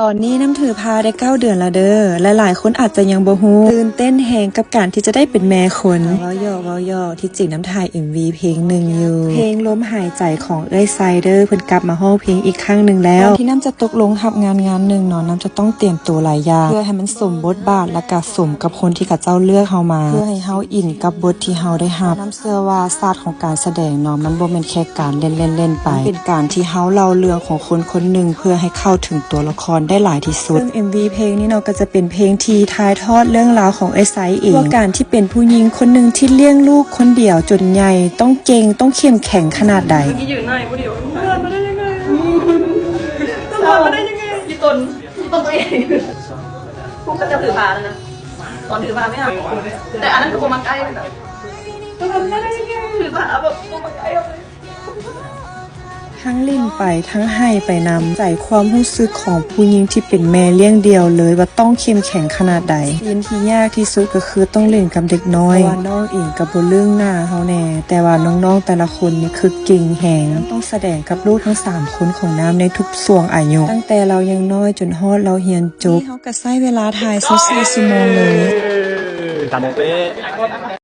ตอนนี้น้ำถือพาได้9 เดือนละเด้อและหลายคนอาจจะยังบ่ฮู้ตื่นเต้นแฮงกับการที่จะได้เป็นแม่คนเว้าย่อที่จริงน้ำถ่าย MV เพลงหนึ่งอยู่เพลงลมหายใจของเอ้ยไซเดอร์เพิ่นกลับมาร้องเพลงอีกครั้งหนึ่งแล้วที่น้ำจะตกลงรับงานหนึ่งเนาะน้ำจะต้องเตรียมตัวหลายอย่างเพื่อให้มันสมบทบาทและก็สมกับคนที่เขาเจ้าเลือกเฮามาเพื่อให้เฮาอินกับบทที่เฮาได้รับน้ำเชื่อว่าศาสตร์ของการแสดงเนาะมันบ่แม่นแค่การเล่นไปเป็นการที่เฮาเล่าเรื่องของคนคนหนึ่งเพื่อให้เข้าถึงตัวละครได้หลายที่สุดซึ่ง MV เพลงนี้เนาะก็จะเป็นเพลงที่ถ่ายทอดเรื่องราวของไอ้ไซเองว่าการที่เป็นผู้หญิงคนหนึ่งที่เลี้ยงลูกคนเดียวจนใหญ่ต้องเก่งต้องเข้มแข็งขนาดใดที่ยืนหน่อยผู้เดียวเดินมาได้ยังไงตำรวจมาได้ยังไงยี่ตนตัวเองพวกก็จะถือพาแล้วนะตอนถือพาไม่หักแต่อันนั้นคือคนมาใกล้แบบตำรวจมาได้ยังไงถือพาแบบคนมาใกล้เลยทั้งลิ้นไปทั้งให้ไปนำใจความรู้สึกของผู้หญิงที่เป็นแม่เลี้ยงเดียวเลยว่าต้องเข้มแข็งขนาดใดซีนที่ยากที่สุดก็คือต้องเล่นกับเด็กน้อยว่าน้องเองกับบ่เรื่องหน้าเฮาแน่แต่ว่าน้องๆแต่ละคนนี่คือเก่งแหงต้องแสดงกับลูกทั้ง3คนของน้ำในทุกช่วงอายุตั้งแต่เรายังน้อยจนฮอดเราเรียนจบเฮาก็ใช้เวลาถ่าย24 ชั่วโมงเลยจำเป๊ะ